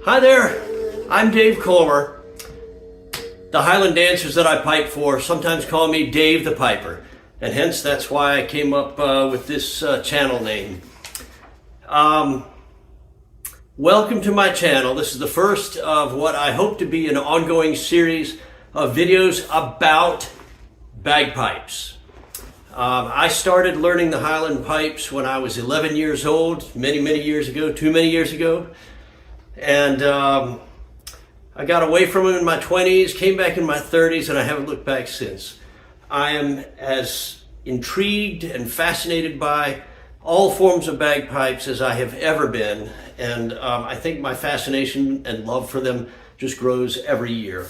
Hi there, I'm Dave Colmer. The Highland dancers that I pipe for sometimes call me Dave the Piper, and hence that's why I came up with this channel name. Welcome to my channel. This is the first of what I hope to be an ongoing series of videos about bagpipes. I started learning the Highland pipes when I was 11 years old, many years ago, too many years ago. And I got away from them in my 20s, came back in my 30s, and I haven't looked back since. I am as intrigued and fascinated by all forms of bagpipes as I have ever been. And I think my fascination and love for them just grows every year.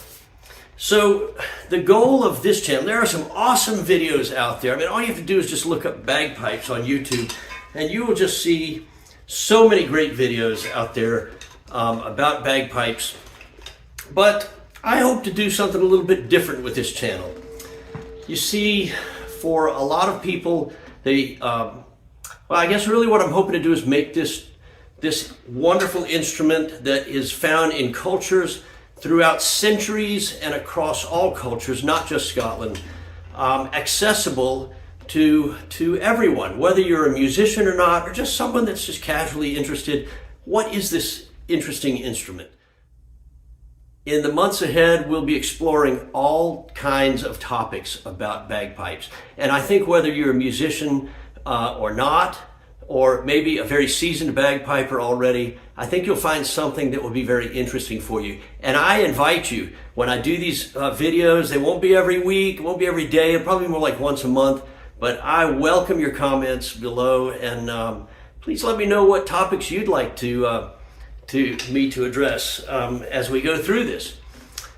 So the goal of this channel, there are some awesome videos out there. I mean, all you have to do is just look up bagpipes on YouTube, and you will just see so many great videos out there about bagpipes. But I hope to do something a little bit different with this channel. You see, for a lot of people, well, I guess really what I'm hoping to do is make this wonderful instrument that is found in cultures throughout centuries and across all cultures, not just Scotland, accessible to everyone, whether you're a musician or not, or just someone that's just casually interested. What is this interesting instrument? In the months ahead, we'll be exploring all kinds of topics about bagpipes. And I think whether you're a musician or not, or maybe a very seasoned bagpiper already, I think you'll find something that will be very interesting for you. And I invite you, when I do these videos, they won't be every week, it won't be every day, it'll probably be more like once a month, but I welcome your comments below, and please let me know what topics you'd like me to address as we go through this.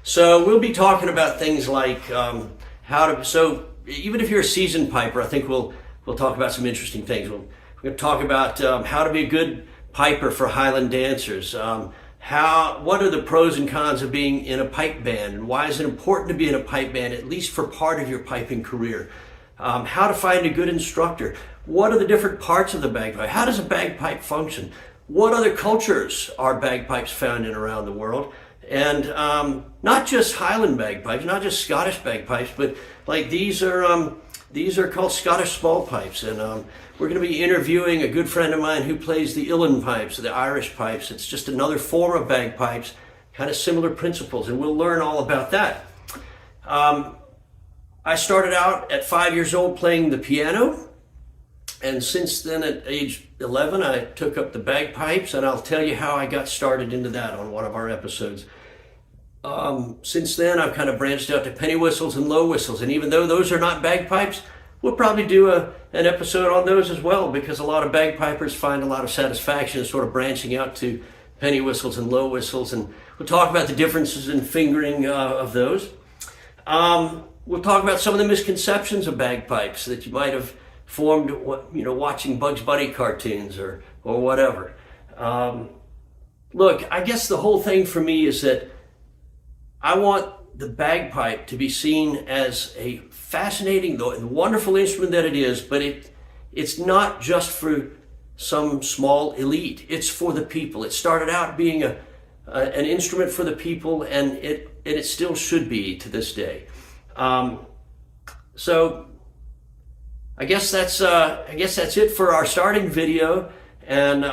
So we'll be talking about things like so even if you're a seasoned piper, I think we'll talk about some interesting things. We're going to talk about how to be a good piper for Highland dancers. What are the pros and cons of being in a pipe band, and why is it important to be in a pipe band, at least for part of your piping career? How to find a good instructor. What are the different parts of the bagpipe? How does a bagpipe function? What other cultures are bagpipes found in around the world? And not just Highland bagpipes, not just Scottish bagpipes, but like these are called Scottish small pipes. And we're going to be interviewing a good friend of mine who plays the uilleann pipes, the Irish pipes. It's just another form of bagpipes, kind of similar principles, and we'll learn all about that. I started out at 5 years old playing the piano. And since then, at age 11, I took up the bagpipes, and I'll tell you how I got started into that on one of our episodes. Since then, I've kind of branched out to penny whistles and low whistles, and even though those are not bagpipes, we'll probably do an episode on those as well, because a lot of bagpipers find a lot of satisfaction in sort of branching out to penny whistles and low whistles, and we'll talk about the differences in fingering of those. We'll talk about some of the misconceptions of bagpipes that you might have formed, watching Bugs Bunny cartoons or whatever. Look, I guess the whole thing for me is that I want the bagpipe to be seen as a fascinating, wonderful instrument that it is, but it's not just for some small elite. It's for the people. It started out being an instrument for the people, and it still should be to this day. So I guess that's it for our starting video, and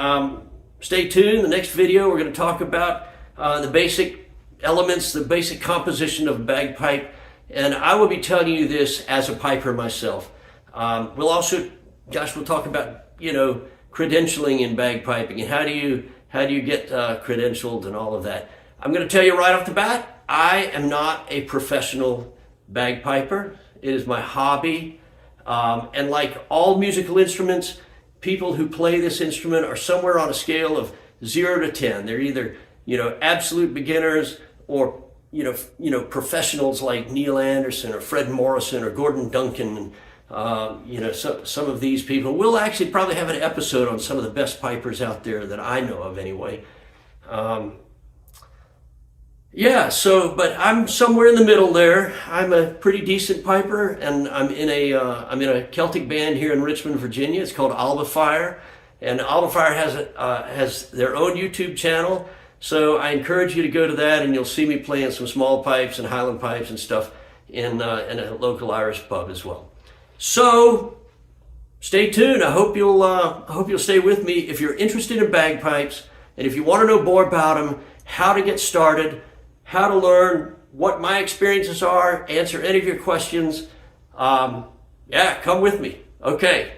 stay tuned. The next video we're going to talk about the basic elements, the basic composition of a bagpipe, and I will be telling you this as a piper myself. We'll talk about credentialing in bagpiping, and how do you get credentialed and all of that. I'm going to tell you right off the bat, I am not a professional bagpiper. It is my hobby. And like all musical instruments, people who play this instrument are somewhere on a scale of 0 to 10. They're either, absolute beginners or, professionals like Neil Anderson or Fred Morrison or Gordon Duncan. Some of these people. We'll actually probably have an episode on some of the best pipers out there that I know of anyway. But I'm somewhere in the middle there. I'm a pretty decent piper, and I'm in a Celtic band here in Richmond, Virginia. It's called Alba Fire, and Alba Fire has their own YouTube channel. So I encourage you to go to that, and you'll see me playing some small pipes and Highland pipes and stuff in a local Irish pub as well. So stay tuned. I hope you'll stay with me if you're interested in bagpipes, and if you want to know more about them, how to get started, how to learn, what my experiences are, answer any of your questions. Yeah, come with me. Okay.